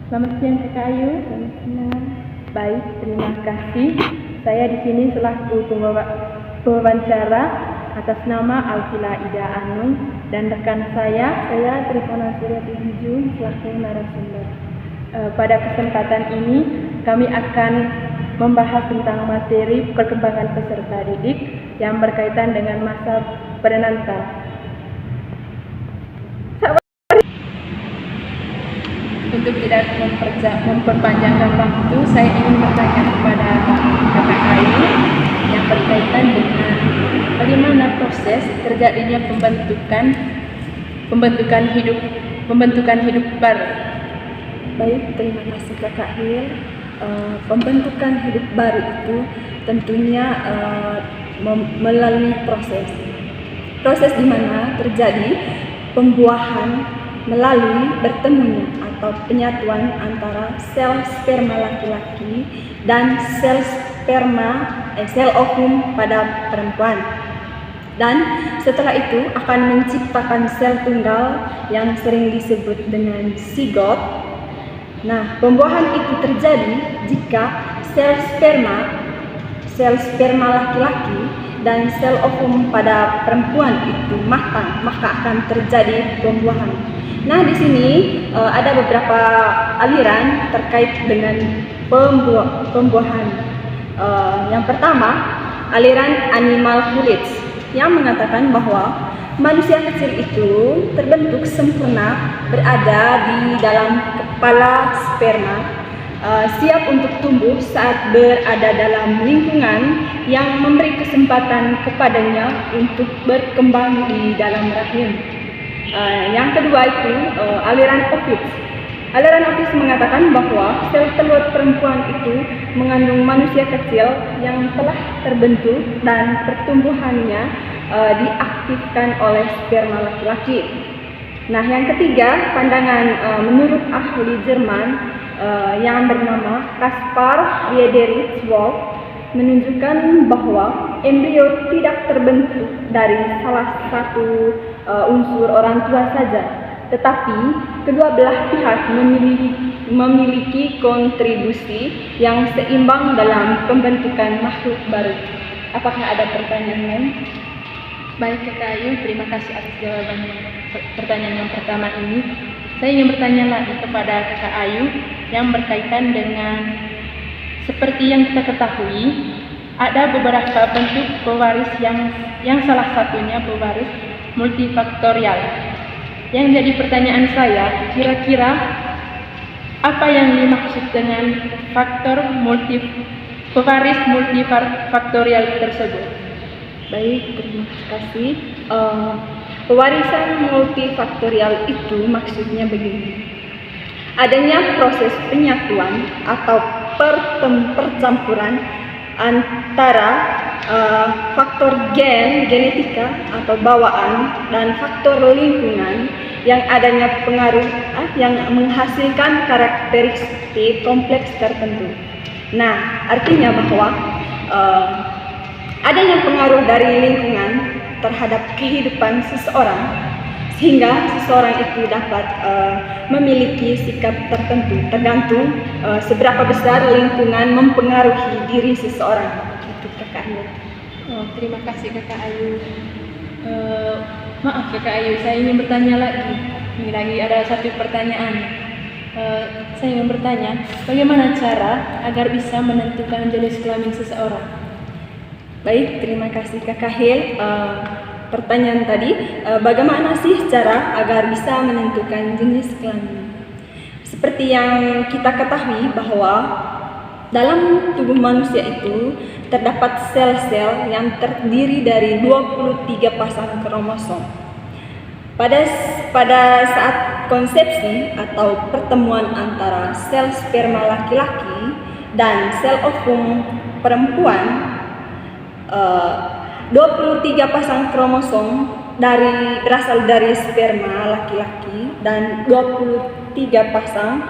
Selamat siang Kakak Ayu. Selamat siang. Baik, terima kasih. Saya di sini selaku pewawancara atas nama Alfila Ida Anung dan rekan saya Trifona Suryati Hiju selaku narasumber. Pada kesempatan ini kami akan membahas tentang materi perkembangan peserta didik yang berkaitan dengan masa perenantan. Untuk tidak memperpanjangkan waktu, saya ingin bertanya kepada Kakak Ayu yang berkaitan dengan bagaimana proses terjadinya pembentukan hidup baru. Baik, terima kasih Kakak Hil. Pembentukan hidup baru itu tentunya melalui proses di mana terjadi pembuahan melalui bertemunya atau penyatuan antara sel sperma laki-laki dan sel ovum pada perempuan. Dan setelah itu akan menciptakan sel tunggal yang sering disebut dengan zigot. Nah, pembuahan itu terjadi jika sel sperma laki-laki dan sel ovum pada perempuan itu matang, maka akan terjadi pembuahan. Nah, di sini ada beberapa aliran terkait dengan pembuahan. Yang pertama, aliran animal fluids yang mengatakan bahwa manusia kecil itu terbentuk sempurna berada di dalam kepala sperma, siap untuk tumbuh saat berada dalam lingkungan yang memberi kesempatan kepadanya untuk berkembang di dalam rahim. Yang kedua itu aliran Opitz. Aliran Opitz mengatakan bahwa sel telur perempuan itu mengandung manusia kecil yang telah terbentuk dan pertumbuhannya diaktifkan oleh sperma laki-laki. Nah, yang ketiga, pandangan menurut ahli Jerman yang bernama Kaspar Friedrich Wolf menunjukkan bahwa embrio tidak terbentuk dari salah satu unsur orang tua saja, tetapi kedua belah pihak memiliki kontribusi yang seimbang dalam pembentukan makhluk baru. Apakah ada pertanyaan lain? Baik Kakak Ayu, terima kasih atas jawaban pertanyaan yang pertama ini. Saya ingin bertanya lagi kepada Kakak Ayu yang berkaitan dengan seperti yang kita ketahui, ada beberapa bentuk pewaris yang salah satunya pewaris multifaktorial. Yang jadi pertanyaan saya, kira-kira apa yang dimaksud dengan pewaris multifaktorial tersebut? Baik, terima kasih. Pewarisan multifaktorial itu maksudnya begini. Adanya proses penyatuan atau percampuran antara faktor genetika atau bawaan dan faktor lingkungan yang adanya pengaruh yang menghasilkan karakteristik kompleks tertentu. Nah, artinya bahwa adanya pengaruh dari lingkungan terhadap kehidupan seseorang sehingga seseorang itu dapat memiliki sikap tertentu tergantung seberapa besar lingkungan mempengaruhi diri seseorang. Itu Kakak Ayu. Terima kasih Kakak Ayu. Maaf Kakak Ayu, saya ingin bertanya lagi. Ini lagi ada satu pertanyaan. Saya ingin bertanya, bagaimana cara agar bisa menentukan jenis kelamin seseorang? Baik, terima kasih Kakak Hil. Pertanyaan tadi, bagaimana sih cara agar bisa menentukan jenis kelamin? Seperti yang kita ketahui bahwa dalam tubuh manusia itu terdapat sel-sel yang terdiri dari 23 pasang kromosom. Pada saat konsepsi atau pertemuan antara sel sperma laki-laki dan sel ovum perempuan, 23 pasang kromosom berasal dari sperma laki-laki dan 23 pasang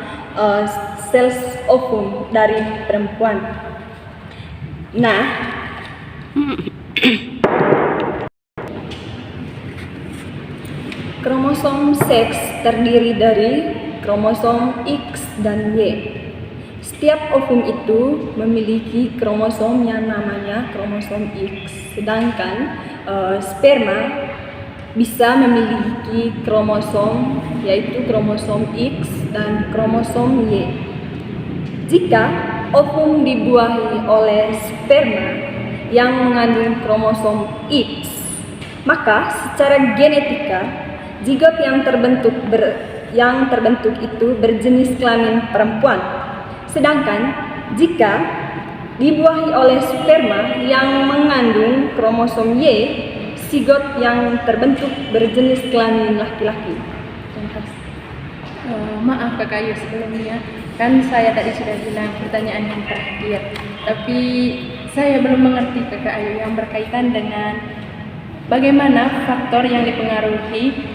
sel ovum dari perempuan. Nah, kromosom seks terdiri dari kromosom X dan Y. Setiap ovum itu memiliki kromosom yang namanya kromosom X, sedangkan sperma bisa memiliki kromosom yaitu kromosom X dan kromosom Y. Jika ovum dibuahi oleh sperma yang mengandung kromosom X, maka secara genetika zigot yang terbentuk itu berjenis kelamin perempuan. Sedangkan jika dibuahi oleh sperma yang mengandung kromosom Y, zigot yang terbentuk berjenis kelamin laki-laki. Maaf Kakak Ayu sebelumnya, kan saya tadi sudah bilang pertanyaan yang terakhir, tapi saya belum mengerti Kakak Ayu yang berkaitan dengan bagaimana faktor yang dipengaruhi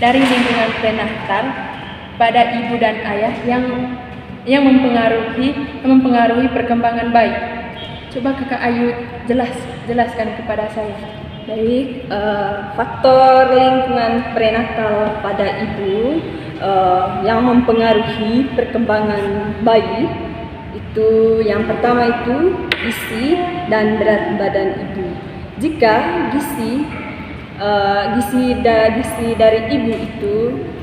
dari lingkungan prenatal pada ibu dan ayah yang mempengaruhi perkembangan bayi. Coba Kakak Ayu jelaskan kepada saya. Baik, faktor lingkungan prenatal pada ibu yang mempengaruhi perkembangan bayi itu yang pertama itu gizi dan berat badan ibu. Jika gizi dari ibu itu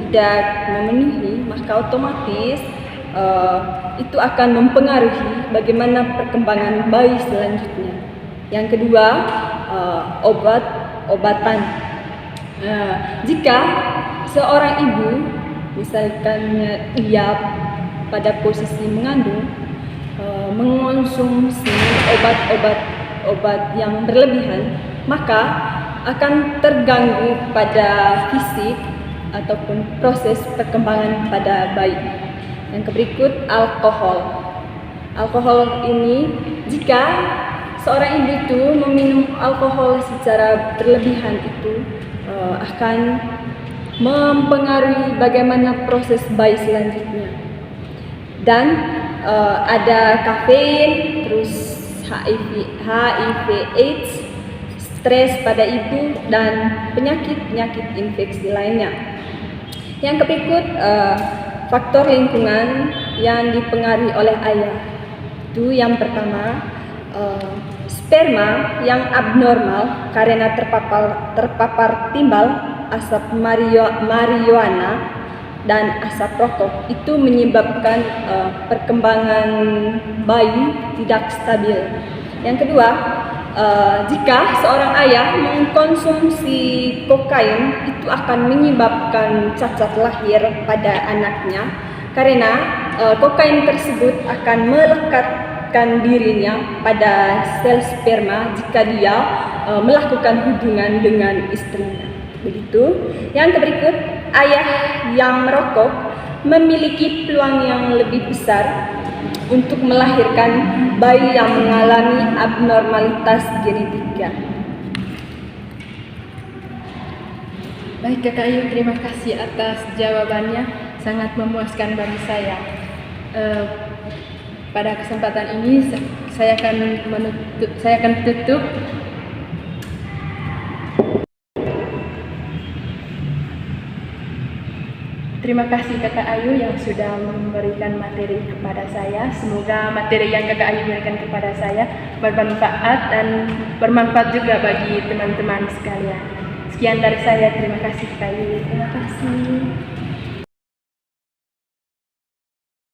tidak memenuhi, maka otomatis itu akan mempengaruhi bagaimana perkembangan bayi selanjutnya. Yang kedua, obat-obatan. Jika seorang ibu misalkan ia pada posisi mengandung mengonsumsi obat yang berlebihan, maka akan terganggu pada fisik ataupun proses perkembangan pada bayi. Yang berikut, alkohol. Alkohol ini jika seorang ibu itu meminum alkohol secara berlebihan itu akan mempengaruhi bagaimana proses bayi selanjutnya. Dan ada kafein, terus HIV/AIDS, stres pada ibu dan penyakit infeksi lainnya. Yang berikut, faktor lingkungan yang dipengaruhi oleh ayah. Itu yang pertama, sperma yang abnormal karena terpapar timbal asap marijuana dan asap rokok itu menyebabkan perkembangan bayi tidak stabil. Yang kedua, jika seorang ayah mengkonsumsi kokain itu akan menyebabkan cacat lahir pada anaknya karena kokain tersebut akan melekatkan dirinya pada sel sperma jika dia melakukan hubungan dengan istrinya. Begitu. Yang berikut, ayah yang merokok memiliki peluang yang lebih besar untuk melahirkan bayi yang mengalami abnormalitas genetika. Baik Kakak Ayu, terima kasih atas jawabannya, sangat memuaskan bagi saya. Pada kesempatan ini saya akan tutup. Terima kasih Kakak Ayu yang sudah memberikan materi kepada saya. Semoga materi yang Kakak Ayu berikan kepada saya bermanfaat dan bermanfaat juga bagi teman-teman sekalian. Sekian dari saya, terima kasih Kakak Ayu. Terima kasih.